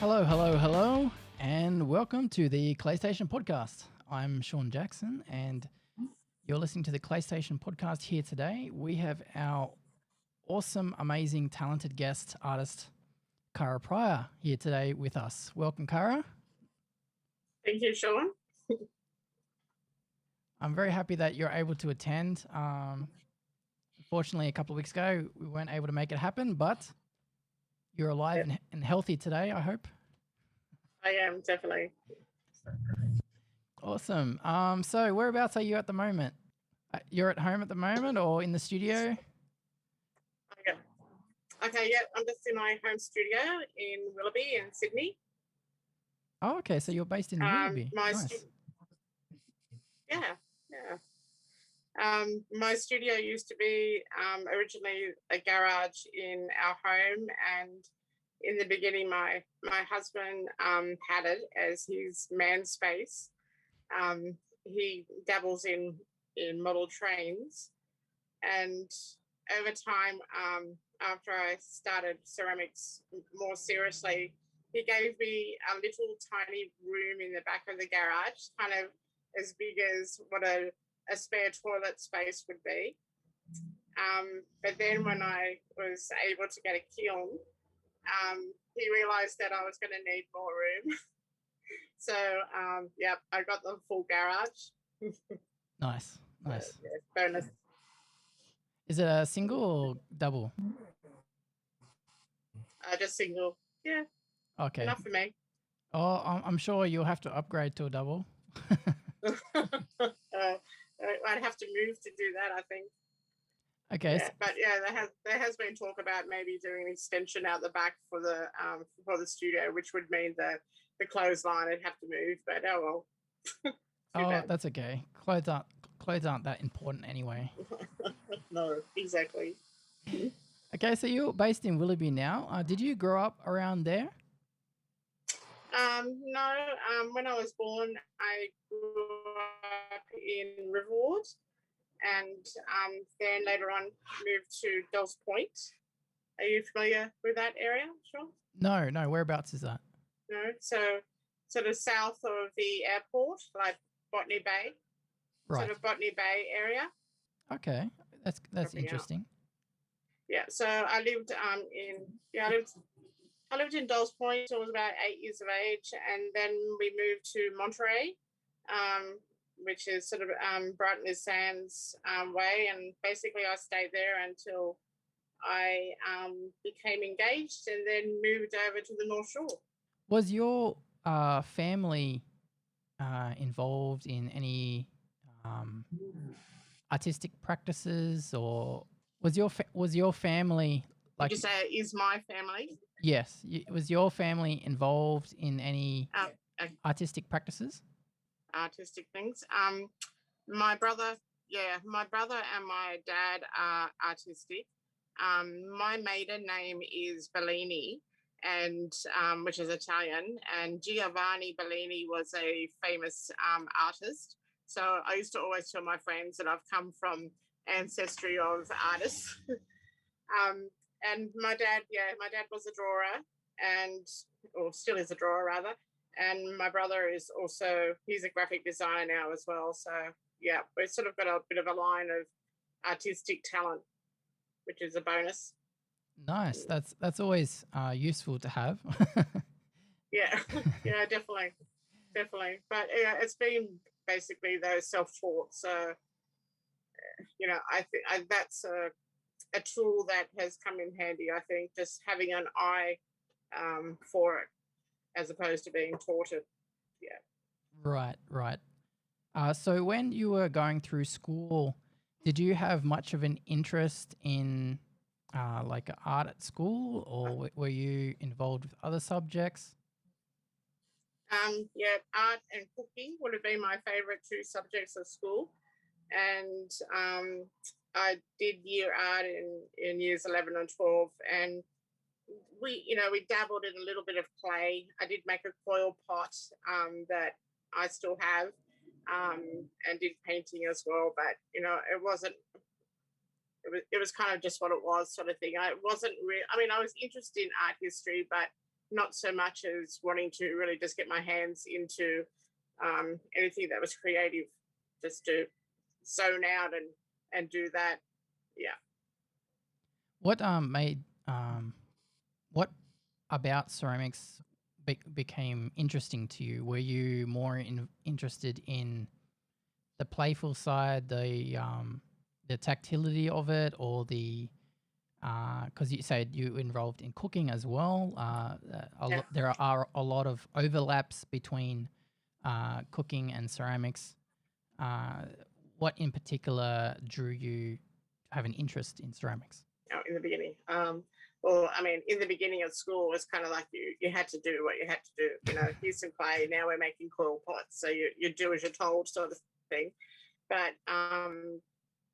Hello, hello, hello, and welcome to the CLAYSTATION podcast. I'm Sean Jackson, and you're listening to the CLAYSTATION podcast here today. We have our awesome, amazing, talented guest artist, Kara Pryor, here today with us. Welcome, Kara. Thank you, Sean. I'm very happy that you're able to attend. Unfortunately, a couple of weeks ago, we weren't able to make it happen, but you're alive and healthy today, I hope. I am, definitely. Awesome. So whereabouts are you at the moment? You're at home at the moment or in the studio? Okay, yeah, I'm just in my home studio in Willoughby in Sydney. Oh, okay. So you're based in Willoughby. Nice. My studio used to be originally a garage in our home, and in the beginning, my husband had it as his man space. He dabbles in model trains, and over time, after I started ceramics more seriously, he gave me a little tiny room in the back of the garage, kind of as big as what a spare toilet space would be. But then when I was able to get a kiln, he realized that I was going to need more room. So, I got the full garage. Nice. Yeah, bonus. Is it a single or double? Just single. Yeah. Okay. Enough for me. Oh, I'm sure you'll have to upgrade to a double. I'd have to move to do that, I think. Okay. Yeah, but yeah, there has been talk about maybe doing an extension out the back for the studio, which would mean the clothesline would have to move. But oh well. Oh, that's okay. Clothes aren't that important anyway. No, exactly. Okay, so you're based in Willoughby now. Did you grow up around there? No. When I was born, I grew up in Riverwood, and then later on moved to Dolls Point. Are you familiar with that area, Sean? No. Whereabouts is that? No. So sort of south of the airport, like Botany Bay. Right. Sort of Botany Bay area. Okay. That's interesting. Yeah. So I lived I lived in Dolls Point. I was about 8 years of age, and then we moved to Monterey, which is sort of Brighton Sands way, and basically I stayed there until I became engaged, and then moved over to the North Shore. Was your family involved in any artistic practices, or was your family like? Did you say is my family? Yes. Was your family involved in any artistic practices? Artistic things. My brother and my dad are artistic. My maiden name is Bellini, and which is Italian, and Giovanni Bellini was a famous artist. So I used to always tell my friends that I've come from ancestry of artists. And my dad was a drawer, or still is a drawer rather. And my brother is also, he's a graphic designer now as well. So yeah, we've sort of got a bit of a line of artistic talent, which is a bonus. Nice. That's always useful to have. Yeah, definitely. But yeah, it's been basically those self-taught. So I think that's a tool that has come in handy. I think just having an eye for it, as opposed to being taught it. Yeah. Right. So when you were going through school, did you have much of an interest in like art at school, or were you involved with other subjects? Art and cooking would have been my favorite two subjects of school. And I did year art in years 11 and 12. And we dabbled in a little bit of clay. I did make a coil pot that I still have, and did painting as well. But, it wasn't, it was kind of just what it was, sort of thing. I wasn't I was interested in art history, but not so much as wanting to really just get my hands into anything that was creative, just to zone out and do that. Yeah. What made what about ceramics became interesting to you? Were you more interested in the playful side, the tactility of it, or the because you said you involved in cooking as well. Yeah. There are a lot of overlaps between cooking and ceramics. Uh, what in particular drew you to have an interest in ceramics? In the beginning. Well, I mean, in the beginning of school, it was kind of like you had to do what you had to do. You know, here's some clay. Now we're making coil pots, so you do as you're told, sort of thing. But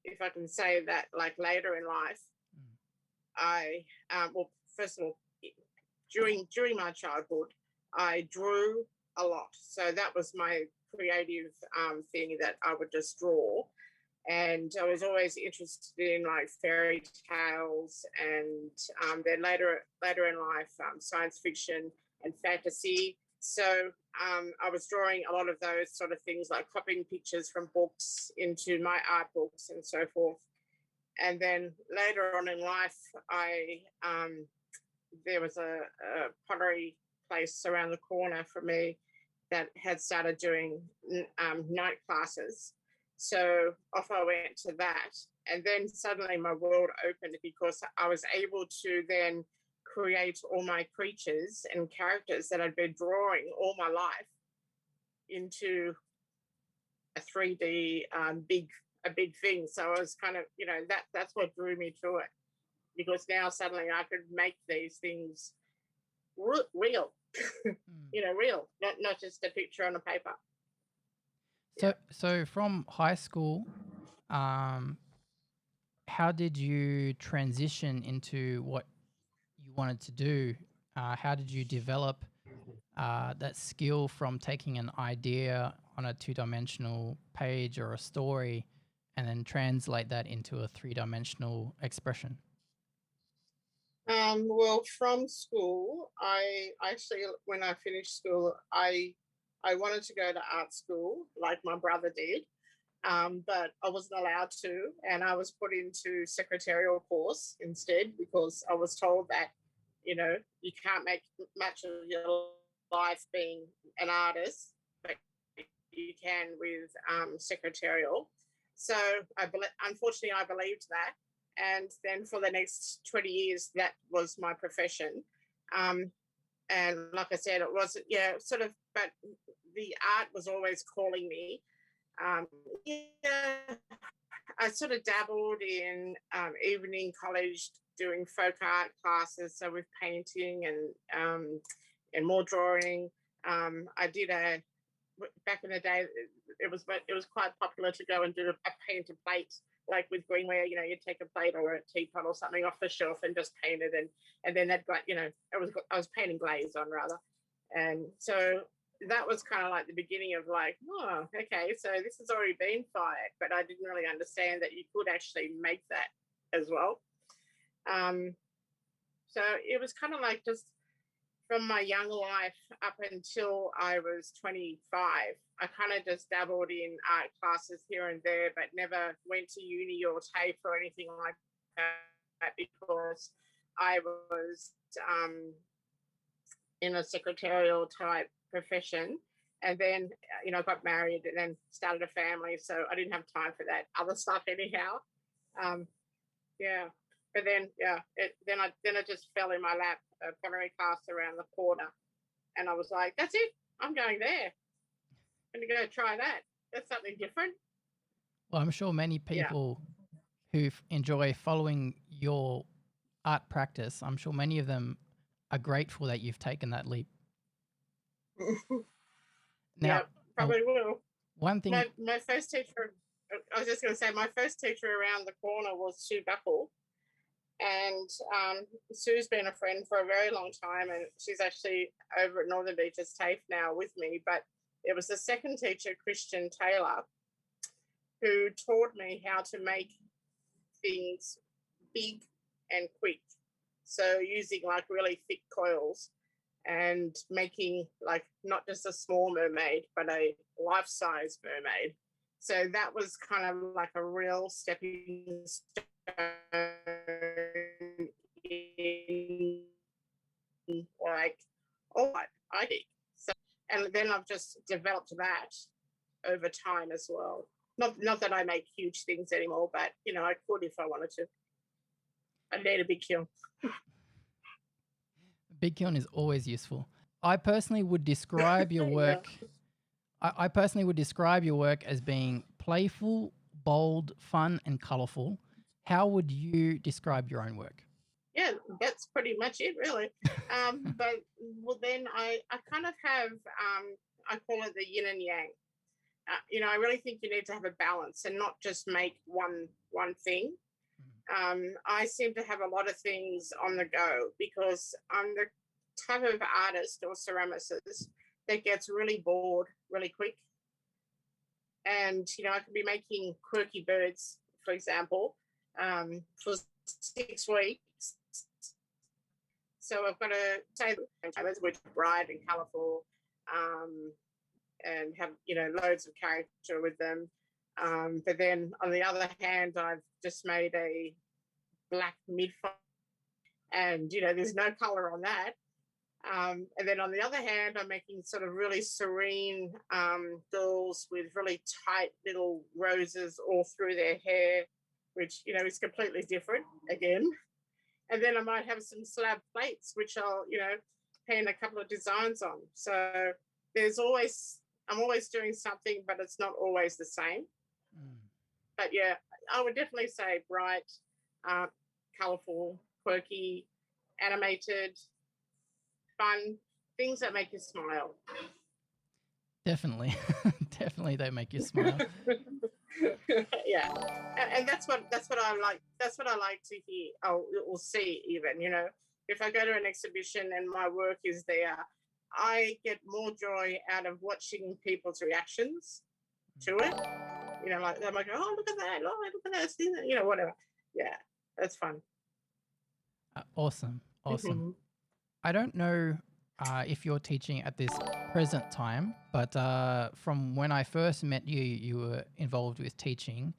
if I can say that, like later in life, I well, first of all, during my childhood, I drew a lot. So that was my creative thing, that I would just draw. And I was always interested in like fairy tales, and then later in life, science fiction and fantasy. So I was drawing a lot of those sort of things, like copying pictures from books into my art books and so forth. And then later on in life, I there was a pottery place around the corner from me that had started doing night classes. So off I went to that. And then suddenly my world opened, because I was able to then create all my creatures and characters that I'd been drawing all my life into a 3D big thing. So I was kind of, that's what drew me to it, because now suddenly I could make these things real, real, not just a picture on a paper. So from high school, how did you transition into what you wanted to do? How did you develop that skill from taking an idea on a two-dimensional page or a story and then translate that into a three-dimensional expression? Well, from school, I actually, when I finished school, I wanted to go to art school like my brother did, but I wasn't allowed to, and I was put into secretarial course instead, because I was told that you can't make much of your life being an artist, but you can with secretarial. So unfortunately, I believed that, and then for the next 20 years, that was my profession. And like I said, it was sort of, but the art was always calling me. Um, yeah, I sort of dabbled in evening college doing folk art classes, so with painting and more drawing. I did back in the day. It was quite popular to go and do a paint a plate, like with greenware. You take a plate or a teapot or something off the shelf and just paint it, and then that got I was painting glaze on rather, and so that was kind of like the beginning of like, oh, okay, so this has already been fired, but I didn't really understand that you could actually make that as well. So it was kind of like just from my young life up until I was 25, I kind of just dabbled in art classes here and there, but never went to uni or TAFE or anything like that, because I was in a secretarial type profession, and then I got married and then started a family, so I didn't have time for that other stuff anyhow. Yeah, but then then I just fell in my lap, a pottery class around the corner, and I was like, that's it, I'm going there. I'm gonna go try that. That's something different. Well, I'm sure many people who enjoy following your art practice, I'm sure many of them are grateful that you've taken that leap. Now, Yeah, probably will. One thing, my first teacher, I was just going to say, my first teacher around the corner was Sue Buckle. And Sue's been a friend for a very long time, and she's actually over at Northern Beaches TAFE now with me. But it was the second teacher, Christian Taylor, who taught me how to make things big and quick. So using like really thick coils. and making like not just a small mermaid, but a life-size mermaid. So that was kind of like a real stepping stone in like all I think. So, and then I've just developed that over time as well. Not that I make huge things anymore, but I could if I wanted to. I need a big kiln. Big kiln is always useful. I personally would describe your work. I personally would describe your work as being playful, bold, fun, and colorful. How would you describe your own work? Yeah, that's pretty much it, really. But well, then I kind of have I call it the yin and yang. I really think you need to have a balance and not just make one thing. I seem to have a lot of things on the go because I'm the type of artist or ceramicist that gets really bored really quick. And I could be making quirky birds, for example, for 6 weeks. So I've got to say which are bright and colourful, and have loads of character with them. But then on the other hand, I've just made a black midfight, and there's no colour on that. And then on the other hand, I'm making sort of really serene girls with really tight little roses all through their hair, which is completely different again. And then I might have some slab plates, which I'll paint a couple of designs on. So I'm always doing something, but it's not always the same. But yeah, I would definitely say bright, colourful, quirky, animated, fun, things that make you smile. Definitely. Definitely they make you smile. Yeah. And that's what I like. That's what I like to hear or see even, If I go to an exhibition and my work is there, I get more joy out of watching people's reactions to it. Like they might go, oh, look at that. Oh, look at that. Whatever. Yeah, that's fun. Awesome. Mm-hmm. I don't know if you're teaching at this present time, but from when I first met you, you were involved with teaching.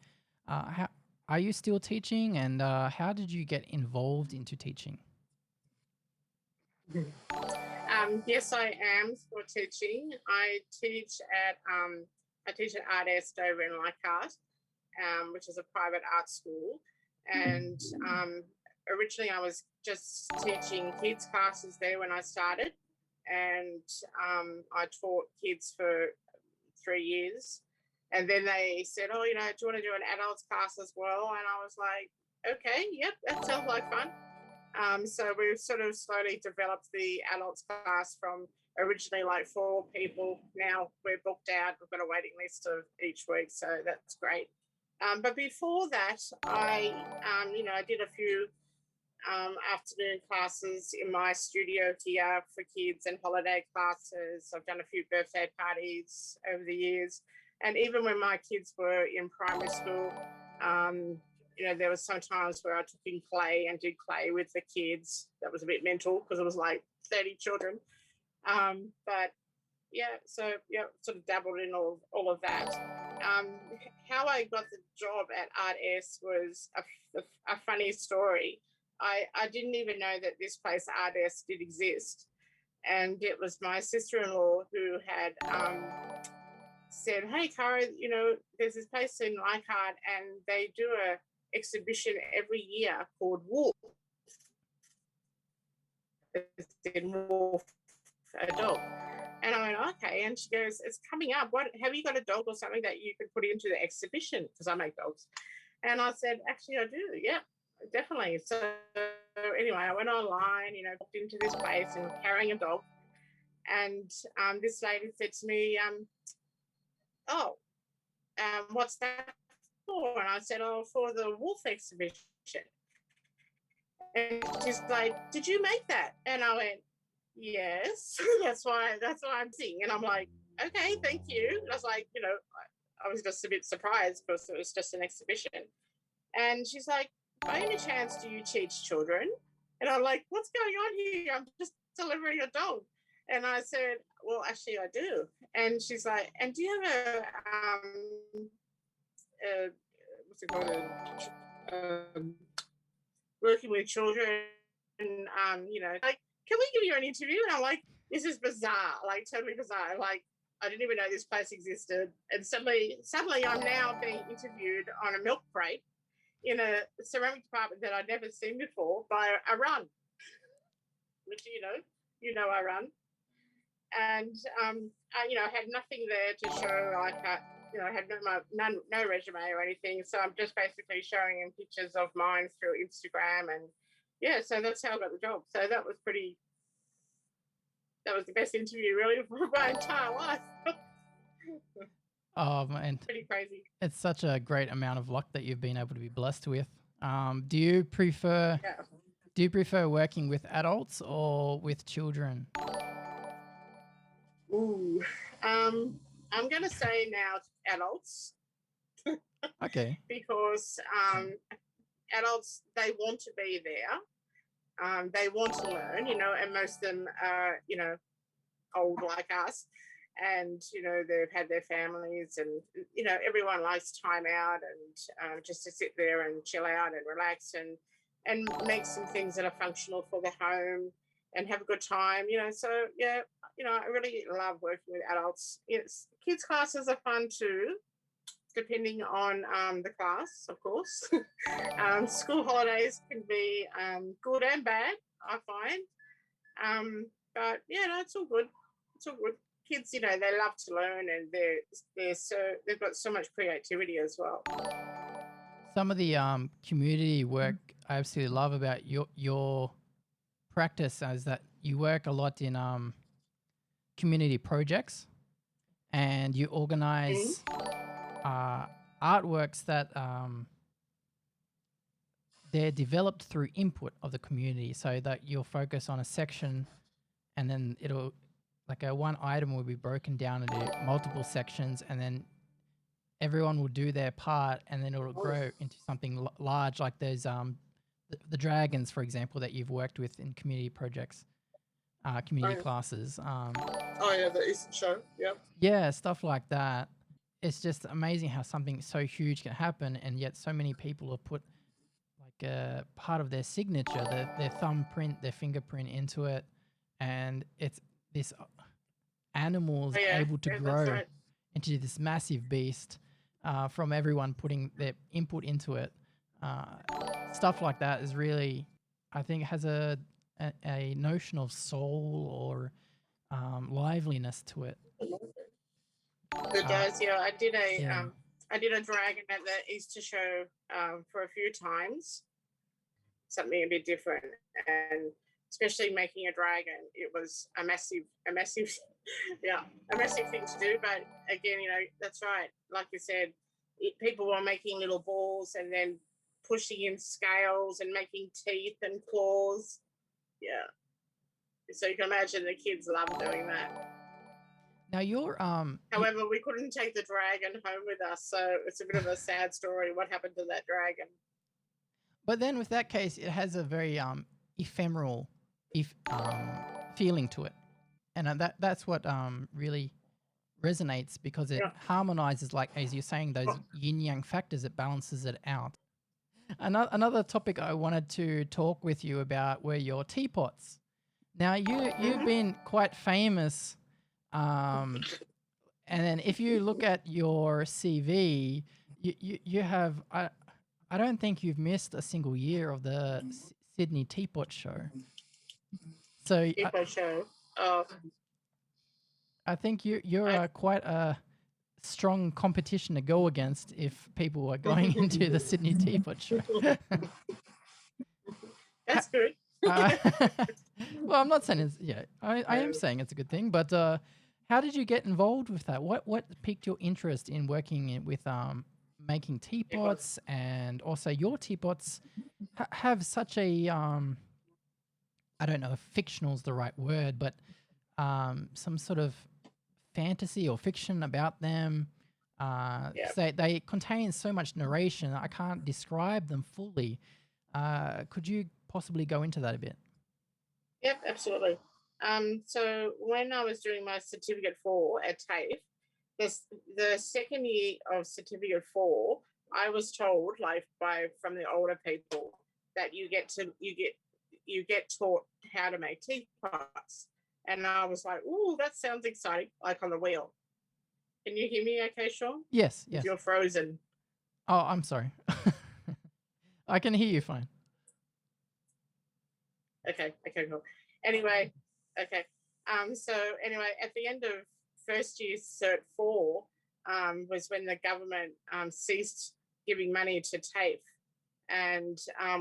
How, are you still teaching, and how did you get involved into teaching? Yes, I am still teaching. I teach at Artist over in Leichhardt, which is a private art school. And originally I was just teaching kids classes there when I started. And I taught kids for 3 years. And then they said, oh, do you want to do an adults class as well? And I was like, okay, yep, that sounds like fun. So we've sort of slowly developed the adults class from originally like 4 people. Now we're booked out. We've got a waiting list of each week, so that's great. But before that, I did a few afternoon classes in my studio here for kids and holiday classes. I've done a few birthday parties over the years. And even when my kids were in primary school, there was some times where I took in clay and did clay with the kids. That was a bit mental because it was like 30 children. But yeah, so yeah, sort of dabbled in all of that. How I got the job at Art S was a funny story. I didn't even know that this place, Art S, did exist. And it was my sister-in-law who had said, hey, Kara, there's this place in Leichhardt and they do a exhibition every year called Wolf. It's in Wolf, a dog. And I went, okay. And she goes, it's coming up. What have you got a dog or something that you could put into the exhibition? Because I make dogs. And I said, actually, I do. Yeah, definitely. So anyway, I went online, booked into this place and carrying a dog. And this lady said to me, what's that for? And I said, oh, for the wolf exhibition. And she's like, did you make that? And I went, yes, that's why I'm seeing. And I'm like, okay, thank you. And I was like, I was just a bit surprised because it was just an exhibition. And she's like, by any chance do you teach children? And I'm like, what's going on here? I'm just delivering a dog. And I said, well, actually, I do. And she's like, and do you have a what's it called? Working with children, like, can we give you an interview? And I'm like, this is bizarre, like totally bizarre. Like, I didn't even know this place existed. And suddenly I'm now being interviewed on a milk crate in a ceramic department that I'd never seen before by a run, which I run. And I had nothing there to show, like, I had no resume or anything. So I'm just basically showing him pictures of mine through Instagram, and yeah, so that's how I got the job. So that was the best interview really for my entire life. Oh man, Pretty crazy. it's such a great amount of luck that you've been able to be blessed with. Do you prefer working with adults or with children? Ooh, I'm gonna say now adults. Okay. Because adults, they want to be there. They want to learn, and most of them are, old like us, and they've had their families, and everyone likes time out and just to sit there and chill out and relax and make some things that are functional for the home and have a good time. So yeah, I really love working with adults. Yes, kids classes are fun too, depending on the class, of course. School holidays can be good and bad, I find. But yeah, no, it's all good. It's all good. Kids, they love to learn, and they've got so much creativity as well. Some of the community work I absolutely love about your practice is that you work a lot in community projects, and you organize artworks that they're developed through input of the community, so that you'll focus on a section, and then it'll one item will be broken down into multiple sections, and then everyone will do their part, and then it'll grow into something large, like those the dragons, for example, that you've worked with in community projects, community classes. The Eastern show. Yep. Yeah, stuff like that. It's just amazing how something so huge can happen, and yet so many people have put like a part of their signature, their thumbprint, their fingerprint into it, and it's this animals able to grow into this massive beast from everyone putting their input into it. Stuff like that is really, I think, has a notion of soul or liveliness to it. It does, yeah. I did a dragon at the Easter show for a few times, something a bit different, and especially making a dragon, it was a massive a massive thing to do. But again, that's right, like you said, people were making little balls and then pushing in scales and making teeth and claws. Yeah, so you can imagine the kids love doing that. Now you're However, we couldn't take the dragon home with us, so it's a bit of a sad story what happened to that dragon. But then with that case, it has a very ephemeral feeling to it, and that's what really resonates, because it harmonizes, like as you're saying, those yin yang factors. It balances it out. Another topic I wanted to talk with you about were your teapots. Now you've been quite famous, and then if you look at your CV, you have I don't think you've missed a single year of the Sydney Teapot Show. So Teapot Show. I think you're quite a strong competition to go against if people are going into the Sydney Teapot Show. That's good. Well, I'm not saying it's I am saying it's a good thing, but how did you get involved with that? What piqued your interest in working with making teapots, and also your teapots have such a I don't know if fictional is the right word, but some sort of fantasy or fiction about them. So they contain so much narration, I can't describe them fully. Could you possibly go into that a bit? Yep, absolutely. So when I was doing my certificate 4 at TAFE, the second year of certificate 4, I was told, like from the older people, that you get taught how to make teapots, and I was like, "Ooh, that sounds exciting!" Like on the wheel. Can you hear me? Okay, Sean? Yes, If yes. you're frozen. Oh, I'm sorry. I can hear you fine. Okay, cool. Anyway, okay. So anyway, at the end of first year Cert 4 was when the government ceased giving money to TAFE, and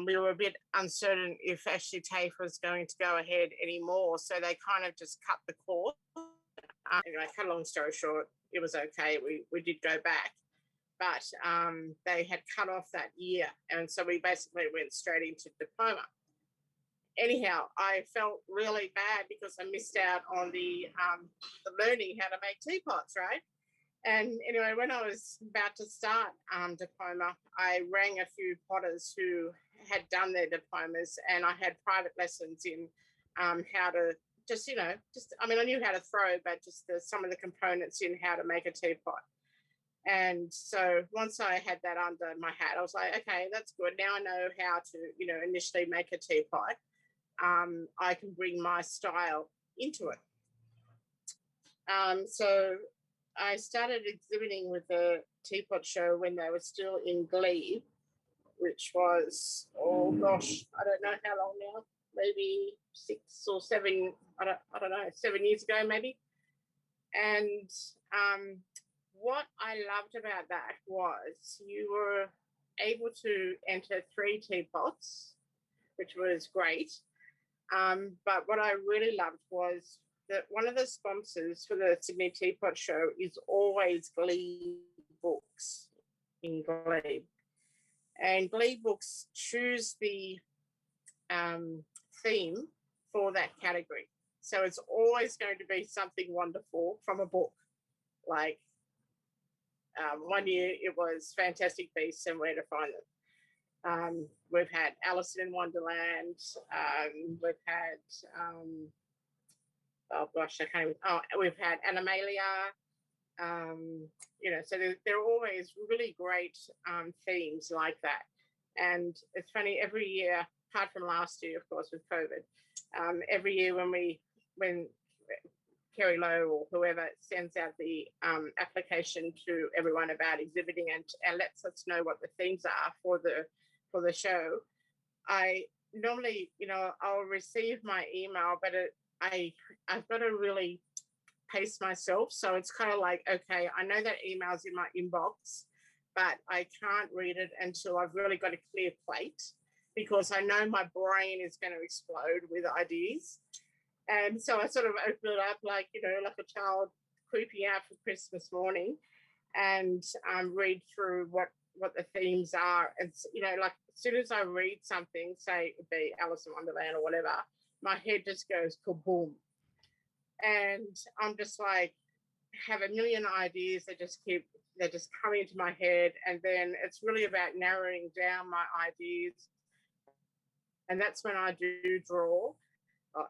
we were a bit uncertain if actually TAFE was going to go ahead anymore. So they kind of just cut the course. Anyway, cut a long story short, it was okay. We did go back, but they had cut off that year, and so we basically went straight into diploma. Anyhow, I felt really bad because I missed out on the learning how to make teapots, right? And anyway, when I was about to start diploma, I rang a few potters who had done their diplomas, and I had private lessons in how to I mean, I knew how to throw, but just some of the components in how to make a teapot. And so once I had that under my hat, I was like, okay, that's good. Now I know how to, initially make a teapot. I can bring my style into it. So I started exhibiting with the teapot show when they were still in Glebe, which was, oh gosh, I don't know how long now, maybe 6 or 7, I don't know, 7 years ago maybe. And what I loved about that was you were able to enter 3 teapots, which was great. But what I really loved was that one of the sponsors for the Sydney Teapot Show is always Glebe Books in Glebe. And Glebe Books choose the theme for that category. So it's always going to be something wonderful from a book. Like one year it was Fantastic Beasts and Where to Find Them. We've had Alice in Wonderland. We've had, oh gosh, I can't even, we've had Animalia. So there are always really great themes like that. And it's funny, every year, apart from last year, of course, with COVID, every year when Kerry Lowe or whoever sends out the application to everyone about exhibiting and lets us know what the themes are for the show, I normally, I'll receive my email, but I've got to really pace myself. So it's kind of like, okay, I know that email's in my inbox, but I can't read it until I've really got a clear plate, because I know my brain is going to explode with ideas. And so I sort of open it up like a child creeping out for Christmas morning, and read through what the themes are. And like as soon as I read something, say it be Alice in Wonderland or whatever, my head just goes kaboom. And I'm just like, have a million ideas that they're just coming into my head. And then it's really about narrowing down my ideas. And that's when I do draw.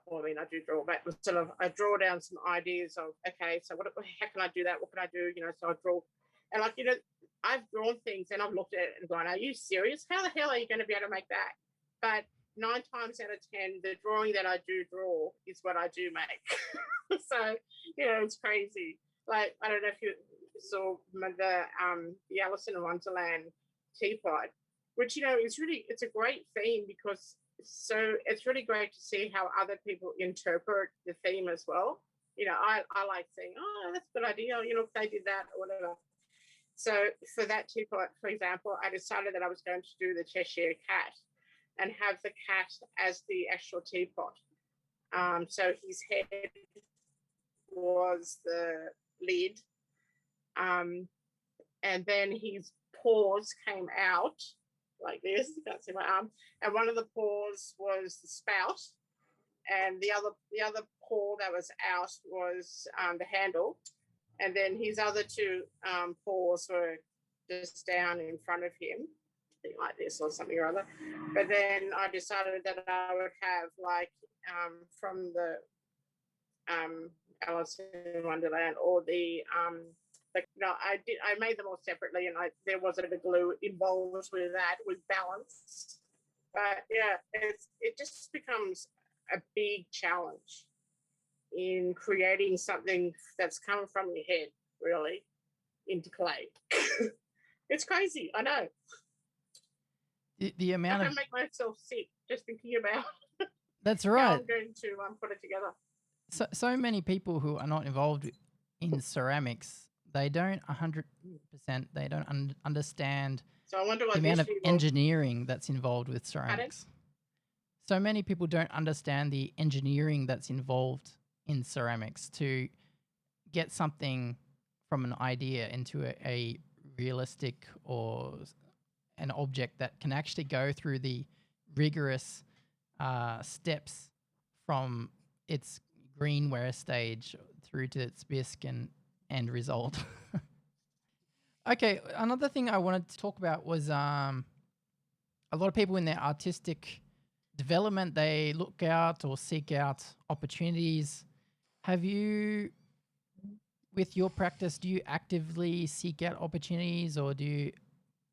Well, I mean, I do draw, but sort of I draw down some ideas of, okay, so how can I do that? What can I do? So I draw. And I've drawn things and I've looked at it and gone, are you serious? How the hell are you going to be able to make that? But 9 times out of 10, the drawing that I do draw is what I do make. So, it's crazy. Like, I don't know if you saw the Alice in Wonderland teapot, which, it's a great theme, because so it's really great to see how other people interpret the theme as well. I like saying, oh, that's a good idea, if they did that or whatever. So for that teapot, for example, I decided that I was going to do the Cheshire Cat and have the cat as the actual teapot. So his head was the lid, and then his paws came out like this. You can't see my arm. And one of the paws was the spout, and the other paw that was out was the handle, and then his other 2 paws were just down in front of him, like this or something or other. But then I decided that I would have, like, from the Alice in Wonderland, or I made them all separately, and there wasn't a glue involved with that, with balance. But yeah, it just becomes a big challenge in creating something that's coming from your head, really, into clay. It's crazy, I know. The amount I of make myself sick just thinking about that's how right. I'm going to put it together. So many people who are not involved in ceramics, they don't 100%, they don't understand So I wonder the what amount this of year will. engineering that's involved with Pardon? ceramics. So many people don't understand the engineering that's involved in ceramics to get something from an idea into a realistic or an object that can actually go through the rigorous steps from its greenware stage through to its bisque and end result. Okay, another thing I wanted to talk about was a lot of people in their artistic development, they look out or seek out opportunities. Have you, with your practice, do you actively seek out opportunities, or do you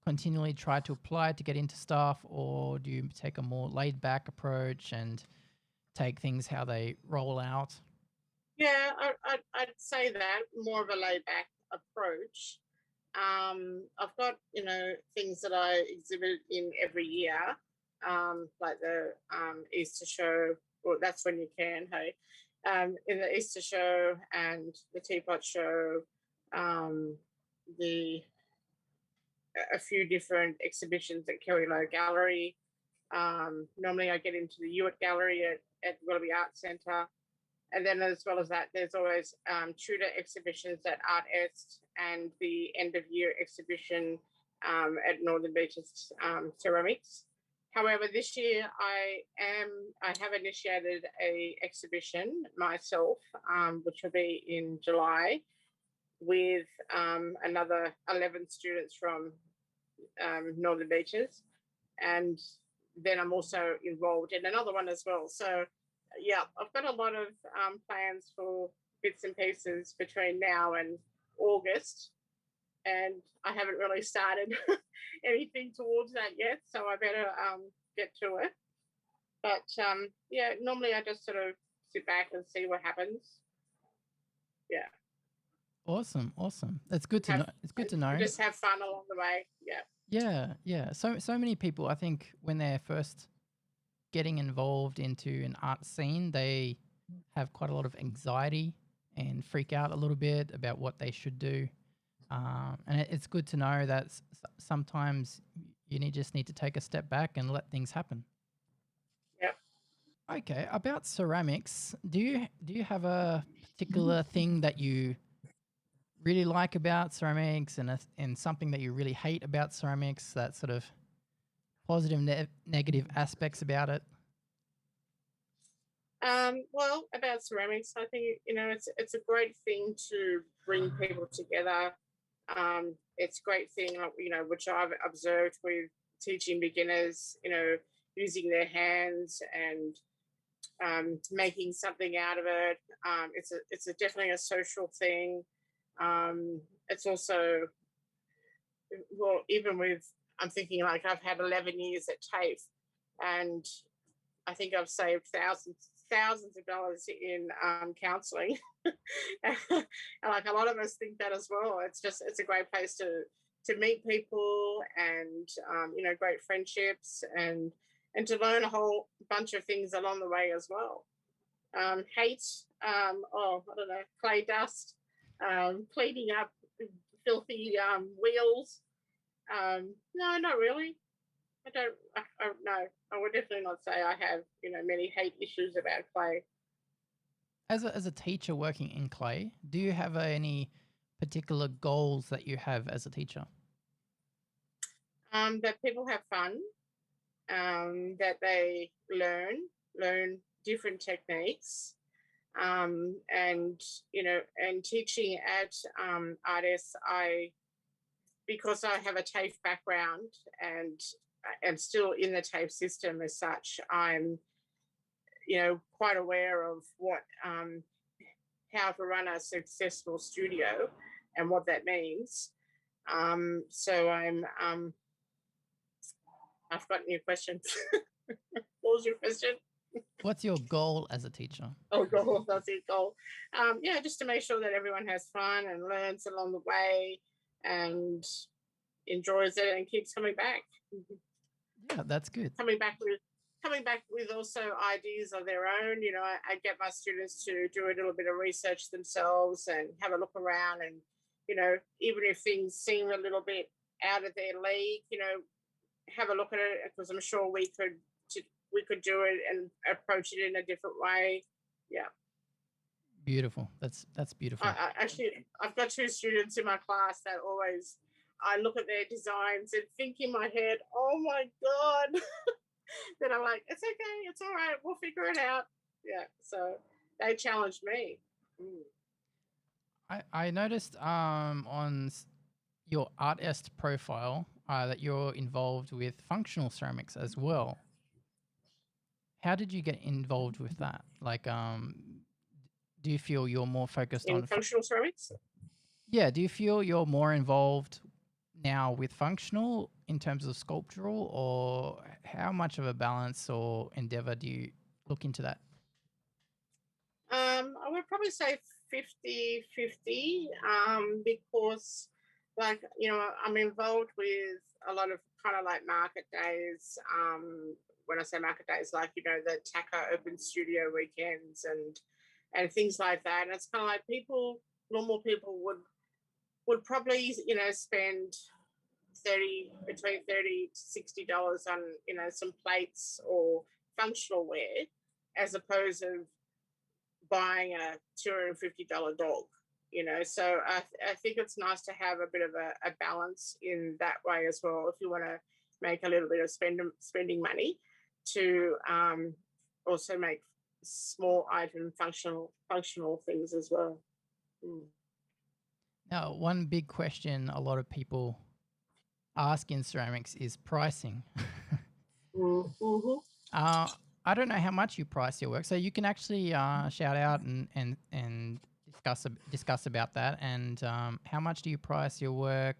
continually try to apply to get into stuff, or do you take a more laid back approach and take things how they roll out? Yeah, I'd say that more of a laid back approach. I've got things that I exhibit in every year, like the Easter show. Well, that's when you can, hey, in the Easter show and the teapot show, the a few different exhibitions at Kerry Low Gallery. Normally, I get into the Hewitt Gallery at Willoughby Arts Centre. And then, as well as that, there's always tutor exhibitions at Art Est and the end of year exhibition at Northern Beaches Ceramics. However, this year I have initiated a exhibition myself, which will be in July, with another 11 students from Northern Beaches, and then I'm also involved in another one as well. So yeah, I've got a lot of plans for bits and pieces between now and August, and I haven't really started anything towards that yet, so I better get to it. But yeah, normally I just sort of sit back and see what happens. Yeah. Awesome. That's good to know. It's good to know. Just have fun along the way. Yeah. Yeah. So many people, I think, when they're first getting involved into an art scene, they have quite a lot of anxiety and freak out a little bit about what they should do. And it's good to know that sometimes you just need to take a step back and let things happen. Yep. Okay, about ceramics, do you have a particular thing that you really like about ceramics, and something that you really hate about ceramics? That sort of positive, negative aspects about it. Well, about ceramics, I think it's a great thing to bring people together. It's a great thing, which I've observed with teaching beginners, using their hands and making something out of it. It's definitely a social thing. It's also, well, even with, I'm thinking like I've had 11 years at TAFE, and I think I've saved thousands of dollars in counselling. And like a lot of us think that as well. It's a great place to meet people, and great friendships, and to learn a whole bunch of things along the way as well. Hate, I don't know, clay dust, cleaning up filthy wheels. No, not really. I don't. No, I would definitely not say I have many hate issues about clay. As a teacher working in clay, do you have any particular goals that you have as a teacher? That people have fun, that they learn different techniques, and and teaching at artists, because I have a TAFE background and am still in the TAFE system as such, I'm quite aware of what how to run a successful studio and what that means. So I've got new questions. What was your question? What's your goal as a teacher? Oh, goal, that's it, goal. Yeah, just to make sure that everyone has fun and learns along the way and enjoys it and keeps coming back. Yeah, that's good. Coming back with also ideas of their own. You know, I get my students to do a little bit of research themselves and have a look around, and you know, even if things seem a little bit out of their league, you know, have a look at it, because I'm sure we could do it and approach it in a different way. Yeah. Beautiful. That's beautiful. Actually, I've got 2 students in my class that always, I look at their designs and think in my head, oh my God. Then I'm like, it's okay, it's all right, we'll figure it out. Yeah. So they challenged me. I noticed on your artist profile that you're involved with functional ceramics as well. How did you get involved with that? Like, do you feel you're more focused In on functional ceramics? Yeah, do you feel you're more involved now with functional in terms of sculptural, or how much of a balance or endeavor do you look into that? I would probably say 50-50, because, like, you know, I'm involved with a lot of kind of like market days. When I say market days, like, you know, the TACA open studio weekends and things like that. And it's kind of like normal people would probably, you know, spend between $30 to $60 on, you know, some plates or functional wear, as opposed to buying a $250 dog, you know. So I think it's nice to have a bit of a balance in that way as well, if you want to make a little bit of spending money to also make small item functional things as well. Now, one big question a lot of people ask in ceramics is pricing. Mm-hmm. I don't know how much you price your work, so you can actually shout out and discuss about that. And how much do you price your work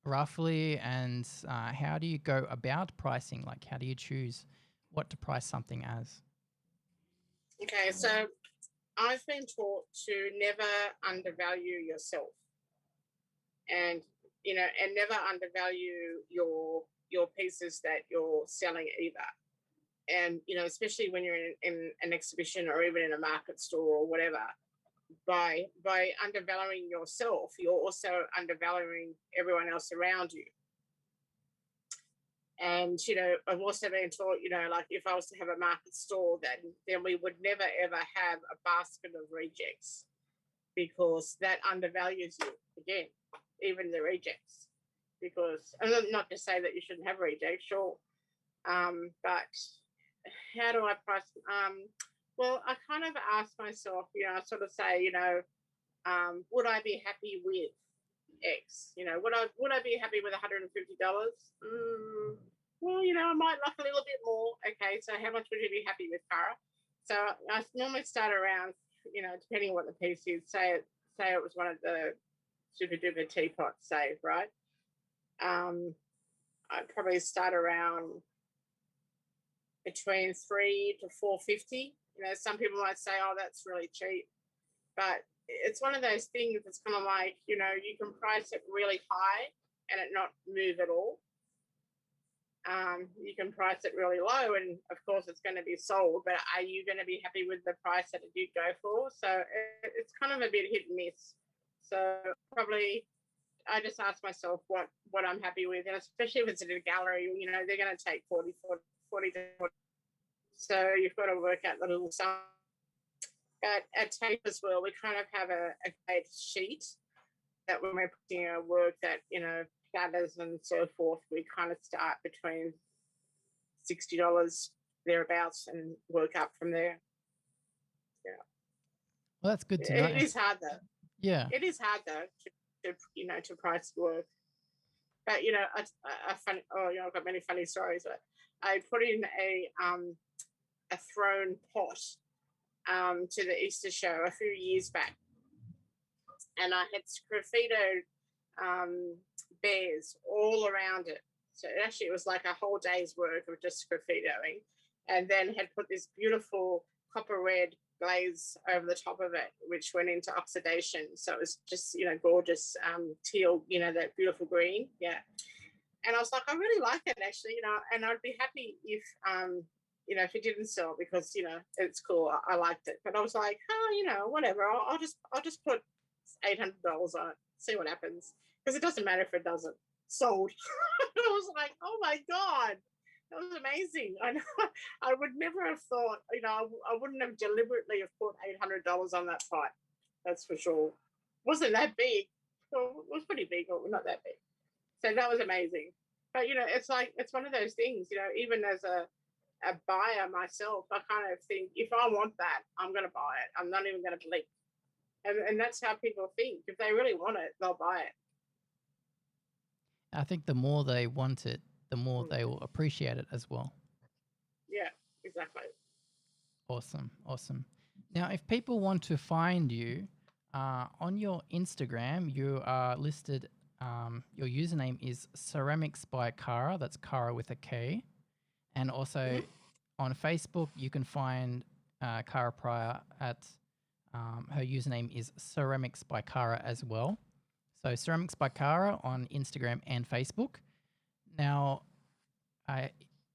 roughly, and how do you go about pricing? Like, how do you choose what to price something as? Okay, so I've been taught to never undervalue yourself, and you know, and never undervalue your pieces that you're selling either. And you know, especially when you're in an exhibition or even in a market store or whatever, by undervaluing yourself, you're also undervaluing everyone else around you. And you know, I've also been taught, you know, like if I was to have a market store, then we would never ever have a basket of rejects, because that undervalues you again, even the rejects. Because, and not to say that you shouldn't have rejects, sure, but how do I price? Well, I kind of ask myself, you know, I sort of say, you know, would I be happy with X? You know, would I be happy with $150? Well, you know, I might like a little bit more. Okay, so how much would you be happy with, Kara? So I normally start around, you know, depending on what the piece is. Say it was one of the super duper teapots, say, right? I'd probably start around between $300 to $450. You know, some people might say, "Oh, that's really cheap," but it's one of those things that's kind of like, you know, you can price it really high and it not move at all. You can price it really low, and of course, it's going to be sold. But are you going to be happy with the price that it did go for? So it's kind of a bit hit and miss. So probably I just ask myself what I'm happy with, and especially if it's in a gallery, you know, they're going to take 40 to 40. So you've got to work out the little sum. But at TAFE as well, we kind of have a sheet that when we're putting our work that, you know, platters and so forth, we kind of start between $60 thereabouts and work up from there. Yeah. Well, that's good to know. It is hard though. Yeah. It is hard though to you know, to price work. But you know, you know, I've got many funny stories. But I put in a thrown pot to the Easter show a few years back, and I had sgraffitoed bears all around it. So actually, it was like a whole day's work of just graffitoing, and then had put this beautiful copper red glaze over the top of it, which went into oxidation. So it was just, gorgeous teal, that beautiful green. Yeah. And I was like, I really like it actually, and I'd be happy if, if it didn't sell because, it's cool. I liked it. But I was like, whatever. I'll just put $800 on it, see what happens. Because it doesn't matter if it doesn't. Sold. I was like, oh my God. That was amazing. I would never have thought, I wouldn't have deliberately have put $800 on that pot. That's for sure. Wasn't that big. Well, it was pretty big, but not that big. So that was amazing. But, it's like, it's one of those things, even as a buyer myself, I kind of think, if I want that, I'm going to buy it. I'm not even going to blink. And that's how people think. If they really want it, they'll buy it. I think the more they want it, the more they will appreciate it as well. Yeah, exactly. Awesome. Now, if people want to find you, on your Instagram, you are listed, your username is Ceramics by Kara. That's Kara with a K. And also on Facebook, you can find Kara Pryor at, her username is Ceramics by Kara as well. So Ceramics by Kara on Instagram and Facebook. Now,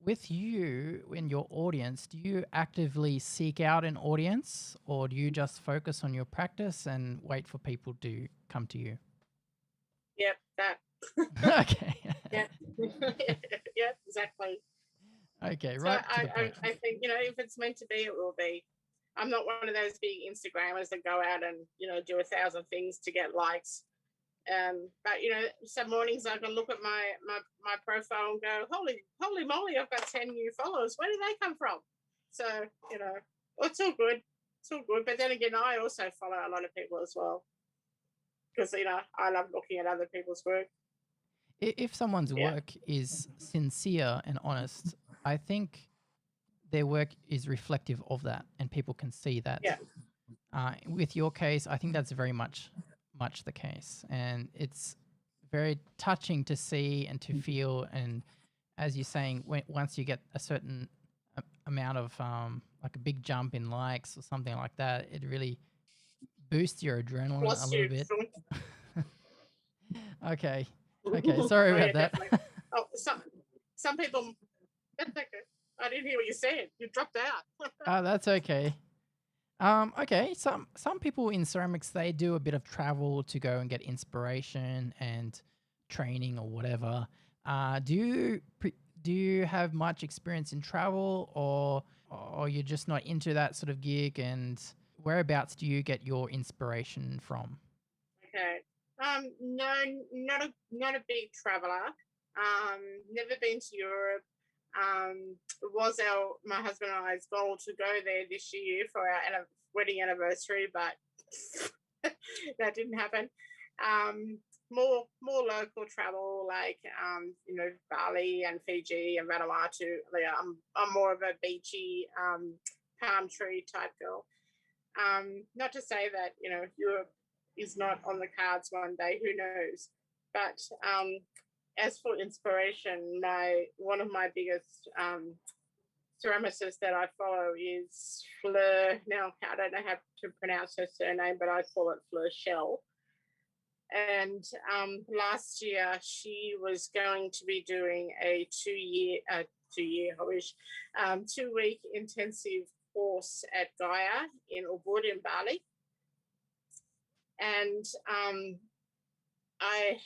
with you in your audience, do you actively seek out an audience, or do you just focus on your practice and wait for people to come to you? Yep, that. Okay. Yeah. Yep, exactly. Okay, So right to the point. I think, if it's meant to be, it will be. I'm not one of those big Instagrammers that go out and, do 1,000 things to get likes. But some mornings I can look at my profile and go, holy moly, I've got 10 new followers. Where did they come from? So, it's all good. It's all good. But then again, I also follow a lot of people as well. Because, I love looking at other people's work. If someone's work is sincere and honest, I think their work is reflective of that, and people can see that. Yeah. With your case, I think that's very much the case, and it's very touching to see and to feel. And as you're saying, once you get a certain amount of like a big jump in likes or something like that, it really boosts your adrenaline a little bit. Okay, sorry about that. Oh, some people. That's okay. I didn't hear what you said. You dropped out. Oh, that's okay. Okay, some people in ceramics, they do a bit of travel to go and get inspiration and training or whatever. Do you have much experience in travel, or you're just not into that sort of gig? And whereabouts do you get your inspiration from? Okay. No, not a big traveler. Never been to Europe. It was my husband and I's goal to go there this year for our wedding anniversary, but that didn't happen. More local travel, like Bali and Fiji and Vanuatu. I'm more of a beachy palm tree type girl. Not to say that Europe is not on the cards one day. Who knows? But as for inspiration, one of my biggest ceramicists that I follow is Fleur. Now, I don't know how to pronounce her surname, but I call it Fleur Shell. And last year, she was going to be doing a 2-week intensive course at Gaia in Ubud in Bali. And I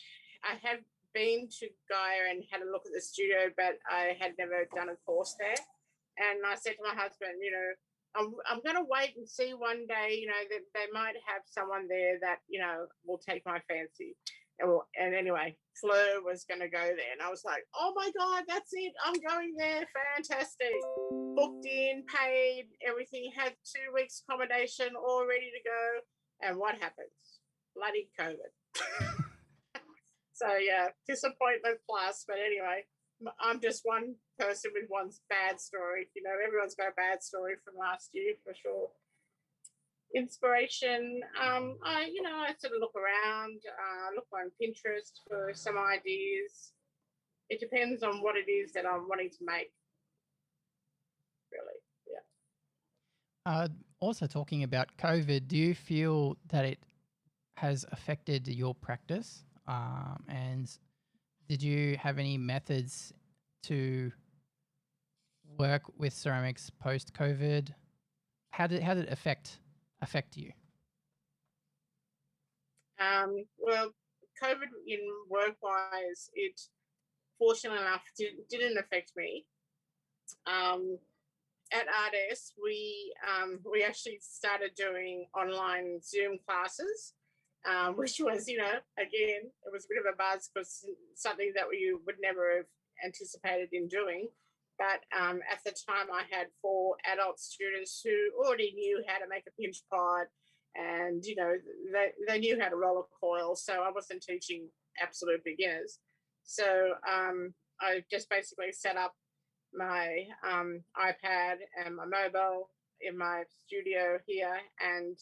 have been to Gaia and had a look at the studio, but I had never done a course there. And I said to my husband, I'm going to wait and see one day, that they might have someone there that, will take my fancy. And anyway, Fleur was going to go there. And I was like, oh my God, that's it. I'm going there. Fantastic. Booked in, paid, everything, had 2 weeks accommodation all ready to go. And what happens? Bloody COVID. So yeah, disappointment plus. But anyway, I'm just one person with one bad story. Everyone's got a bad story from last year for sure. Inspiration. I sort of look around, look on Pinterest for some ideas. It depends on what it is that I'm wanting to make, really. Yeah. Also, talking about COVID, do you feel that it has affected your practice? And did you have any methods to work with ceramics post COVID? How did it affect you? Well, COVID in work wise, it fortunately enough didn't affect me. At RDS, we actually started doing online Zoom classes, which was, again, it was a bit of a buzz because something that we would never have anticipated in doing. But at the time, I had 4 adult students who already knew how to make a pinch pot, and they knew how to roll a coil. So I wasn't teaching absolute beginners. So I just basically set up my iPad and my mobile in my studio here, and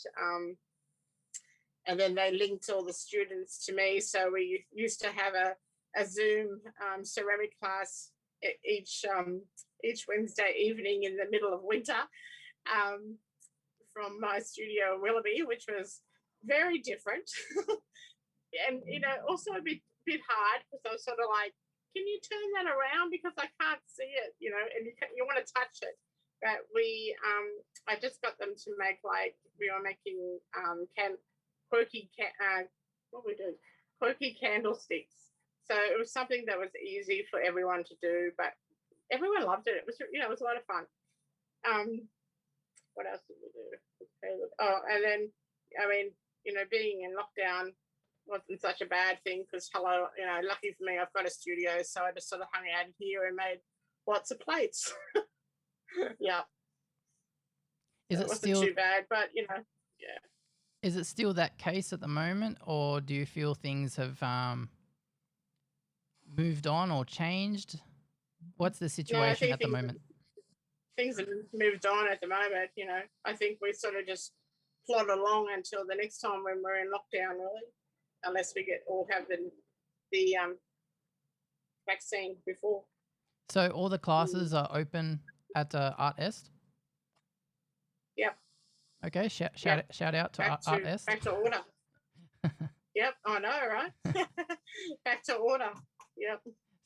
then they linked all the students to me. So we used to have a Zoom ceramic class each Wednesday evening in the middle of winter from my studio in Willoughby, which was very different, and also a bit hard because I was sort of like, can you turn that around because I can't see it, and you want to touch it. But I just got them to make, like, we were making what we do, quirky candlesticks. So it was something that was easy for everyone to do, but everyone loved it. It was, it was a lot of fun. What else did we do? Oh, and then, being in lockdown wasn't such a bad thing because, lucky for me, I've got a studio, so I just sort of hung out here and made lots of plates. Yeah. Is it wasn't too bad, but yeah. Is it still that case at the moment, or do you feel things have moved on or changed? What's the situation at the moment? Things have moved on at the moment. I think we sort of just plod along until the next time when we're in lockdown, really, unless we all have the vaccine before. So all the classes are open at Art Est? Yep. Okay, shout out to Art Est. Back to order. Yep, I know, right? Back to order. Yep.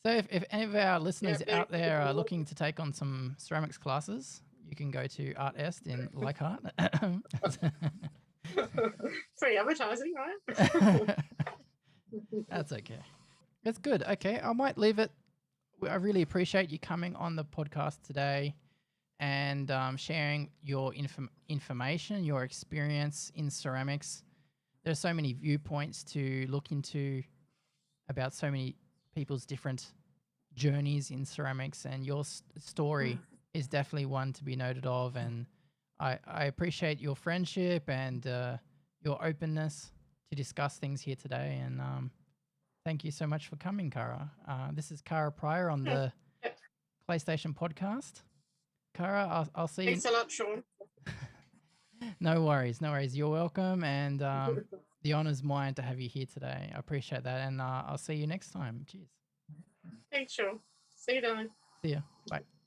So if any of our listeners out there are looking to take on some ceramics classes, you can go to Art Est in Leichhardt. Free advertising, right? That's okay. That's good. Okay, I might leave it. I really appreciate you coming on the podcast today and sharing your information, your experience in ceramics. There's so many viewpoints to look into about so many people's different journeys in ceramics, and your story is definitely one to be noted of. And I appreciate your friendship and your openness to discuss things here today. And thank you so much for coming, Kara. This is Kara Pryor on the CLAYSTATION podcast. Kara, I'll see you. Thanks a lot, Sean. No worries. You're welcome, and the honor's mine to have you here today. I appreciate that, and I'll see you next time. Cheers. Thanks, Sean. See you, darling. See ya. Bye.